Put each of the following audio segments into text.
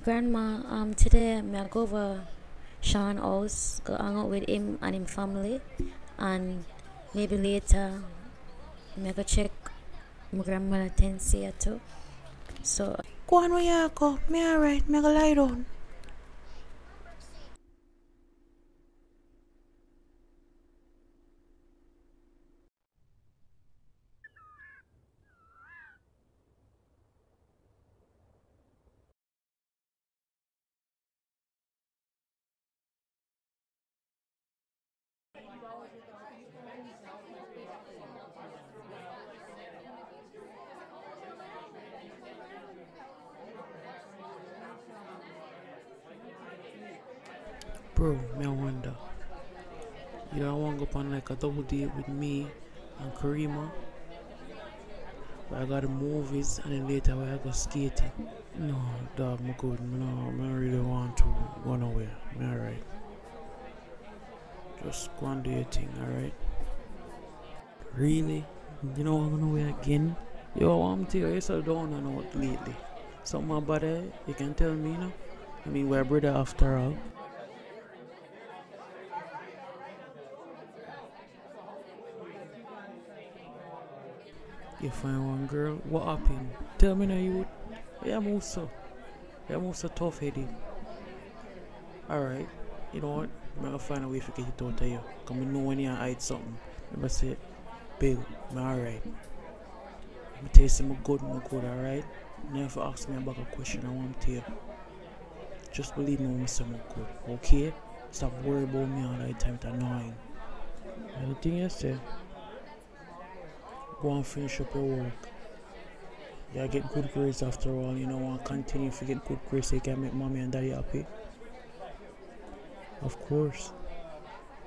Grandma, today I go over Sean house, go hang out with him and him family, and maybe later I go check my grandmother Tensia too. So Go on where you go. Me alright, me go lie down. Bro, me I wonder. You don't want to go on like a double date with me and Karima? Where I got the movies and then later where I go skating. No, dog, me good. No, I really want to go nowhere. Me alright. Just go and do your thing, alright? Really? You know I'm going nowhere again? Yo, I'm telling you, you're so down and out lately. Something about it, you can tell me, no? I mean, we're brother after all. You find one girl, what happened? Tell me now, you. Yeah, I'm also. Yeah, I'm also tough headed. Alright, you know what? I'm gonna find a way to get it out of you. Because I know when you hide something. Remember, say, Bill, I'm alright. I'm tell you something good, alright? Never ask me about a question I want to tell you. Just believe me when I say I'm good, okay? Stop worrying about me all the time, it's annoying. Anything you say? Go and finish up your work. Yeah, get good grades after all. You know, want to continue to get good grades so you can make mommy and daddy happy. Of course.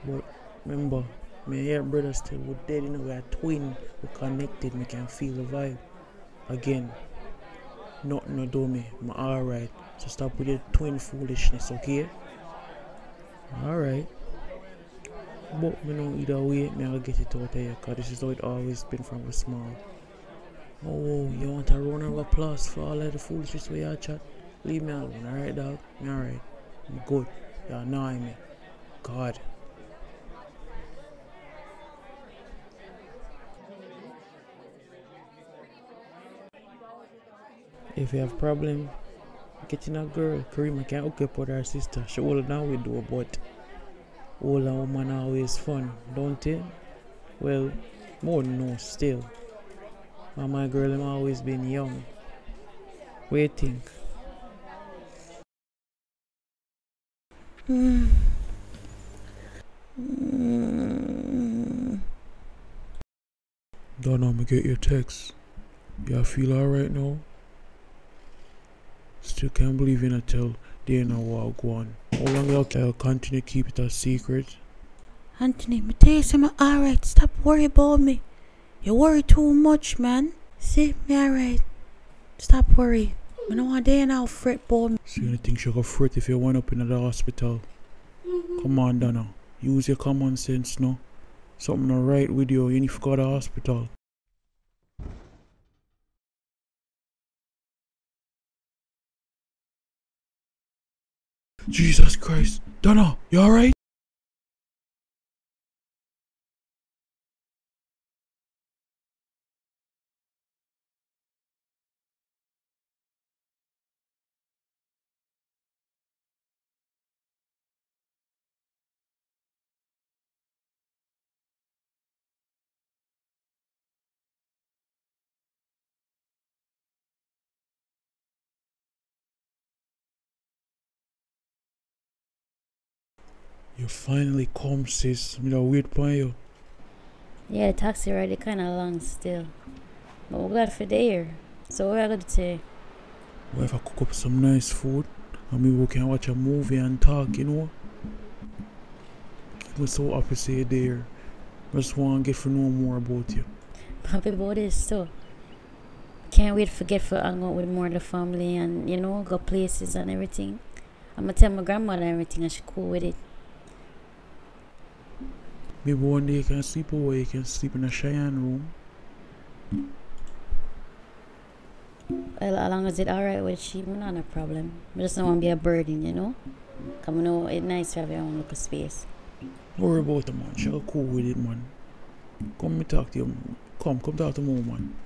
But remember, me here brother still we're dead, you know, we're twin, we're connected, we can feel the vibe. Again, nothing no do me. I'm alright. So stop with your twin foolishness, okay? Alright. But me know either way, me I'll get it out of you, cause this is how it always been from the small. Oh, you want a round of applause for all of the foolishness we are chat? Leave me alone, alright dog? Me alright. I'm good. You're annoying me. God. If you have problem getting a girl, Karima can hook up with her sister. She older than we do, but older woman always fun, don't it? Well, more no still. But my girl have always been young. What do you think? Don't know me get your text. You feel alright now? Still can't believe you not tell Dana what I go on. How long you'll continue to keep it a secret? Anthony, me tell you something alright. Stop worrying about me. You worry too much, man. See, me alright. Stop worry. I don't want Dana fret about me. So you think she go fret if you went up in the hospital? Come on, Dana. Use your common sense, no? Something not right with you. You need to go to the hospital. Jesus Christ. Donna, you alright? You finally come, sis. I'm gonna wait for you. yeah, the taxi ride is kinda long still. But we're glad for there. So what are you gonna say? What if I cook up some nice food and maybe we can watch a movie and talk, you know? I'm so happy to see you there. I just want to get to know more about you. Happy about this too. Can't wait to get for hang out with more of the family and go places and everything. I'm gonna tell my grandmother everything and she cool with it. Maybe one day you can sleep over, you can sleep in a Cheyenne room. Well, as long as it's alright with she, not a problem. I just don't want to be a burden, you know? Because I know it's nice to have your own little space. Don't worry about it, man. She'll cool with it, man. Come me talk to you. Come talk to me, man.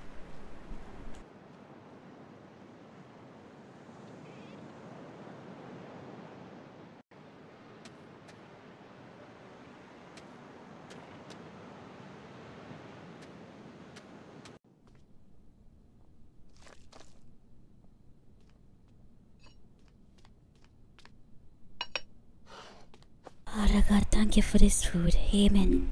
Father God, thank you for this food. Amen.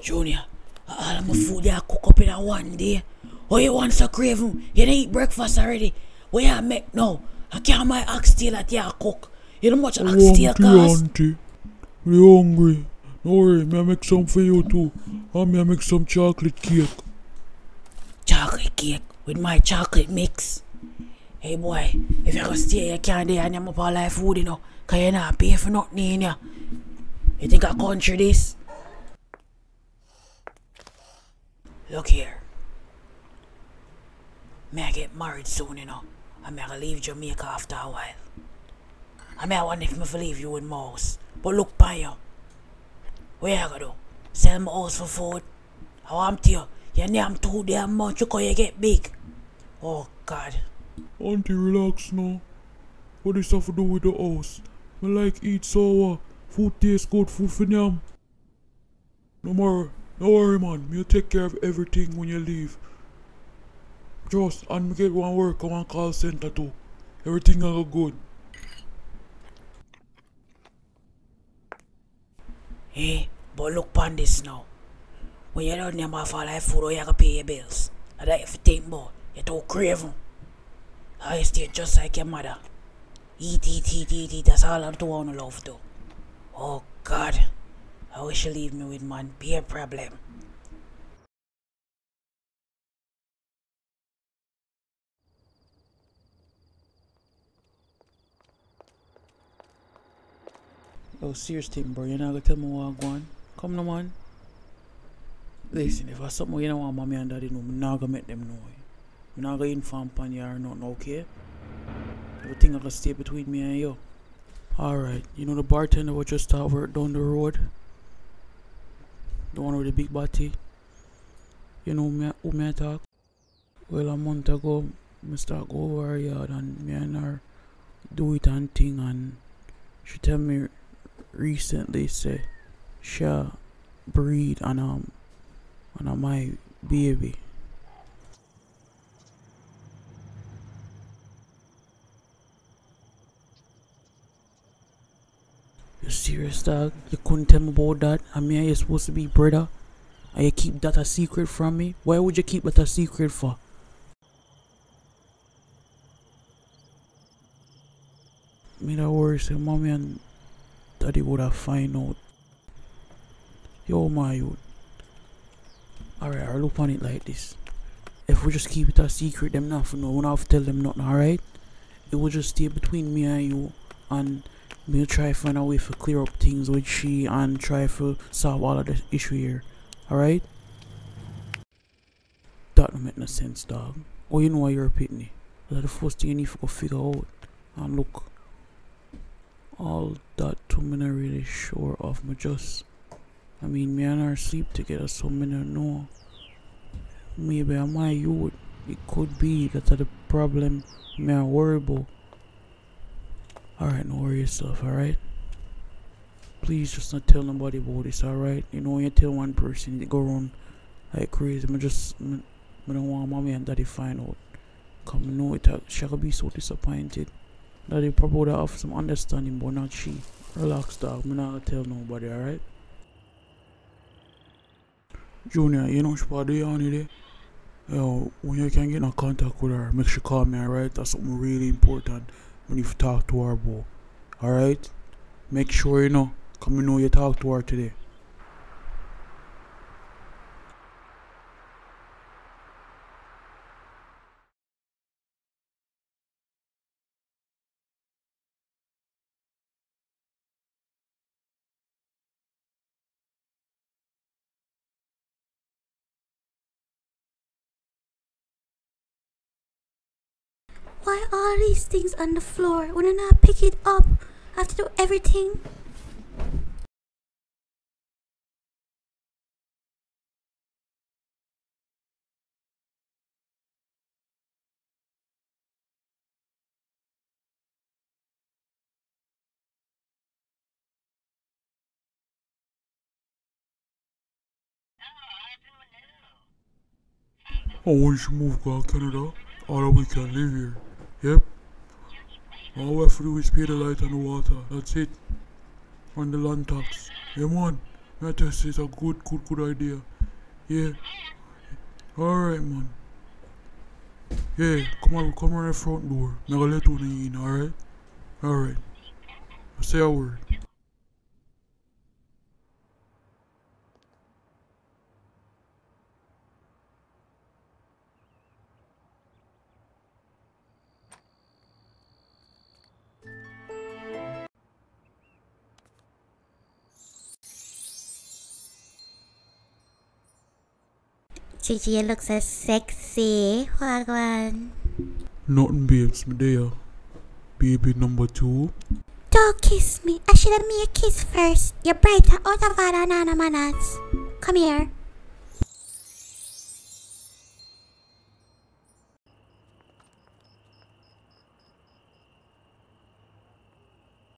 Junior, all of my food I cook up in a one day. Oh, you want so craving? You didn't eat breakfast already? What you make now? I can't my oxtail that you cook. You know how much oxtail cost? Auntie, we hungry. No worry, me I make some for you too. And me I make some chocolate cake. Chocolate cake with my chocolate mix. Hey boy, if you're gonna stay, you can't do and you're up all life food, you know. Cause you're not pay for nothing in here. You think I country this? Look here. May I get married soon, you know. And may I leave Jamaica after a while. I may wonder if me for leave you with my house. But look by you. What you gonna do? Sell my house for food? I want you. Your name too damn much because you get big. Oh God. Auntie, relax now. What this have to do with the house? Me like eat sour. Food tastes good, food for them. No worry man, me take care of everything when you leave. Just, and me get one work on one call center too. Everything will go good. Hey, but look pon this now. When you don't name off all that food, or you gotta pay your bills. And that if you think about, you're too craving. I stay just like your mother. Eat, that's all I'm doing on love to. Oh God, I wish you leave me with man, be a problem. Oh, serious thing, bro. You're not gonna tell me what I'm going. Come no man. Listen, if I something you don't want mommy and daddy know, I'm not gonna make them know. I'm not gonna inform pan you or nothing, okay? Everything gonna stay between me and you. Alright, you know the bartender was just over down the road? The one with the big body? You know who me I talk? Well, a month ago, I start go over her yard and me and her do it and thing, and she tell me recently say she breed and my baby. You serious, dog? You couldn't tell me about that? I mean, you're supposed to be brother, and you keep that a secret from me? Why would you keep that a secret for? Me that worry say mommy and daddy would have find out. Yo my youth. Alright, I'll look on it like this. If we just keep it a secret, them not for know. We don't have to tell them nothing, alright? It will just stay between me and you, and we'll try to find a way to clear up things with she and try to solve all of the issue here. Alright? That don't make no sense, dog. Oh, you know why you're a pitney. That's the first thing you need to go figure out. And look, all that too, me not really sure of. Me and her sleep together, so me not know. Maybe I my youth. It could be that's the problem me I worry about. Alright, no worry yourself, alright? Please just not tell nobody about this, alright? You know when you tell one person they go around like crazy. Me don't want mommy and daddy find out. Cause me know she could be so disappointed. Daddy probably would have some understanding, but not she. Relax, dog. Me not gonna tell nobody, alright? Junior, you know she probably on it. Yo, when you can get in contact with her, make sure you call me, alright? That's something really important when you talk to her about. Alright? Make sure you know, cause me know you talk to her today. Why are these things on the floor? When I not pick it up, I have to do everything. Oh, once you move to Canada, all that we can live here. Yep. All we have to do is pay the light and the water. That's it. On the land tax. Yeah, man. I just say it's a good idea. Yeah. Alright, man. Yeah, come on the front door. I'm gonna let you in, alright? Alright. I'll say a word. Gigi looks so sexy. Wagwan. Nothing, babes. Me there. Baby number 2. Don't kiss me. I should have made a kiss first. You're brighter out of all the nana manners. Come here.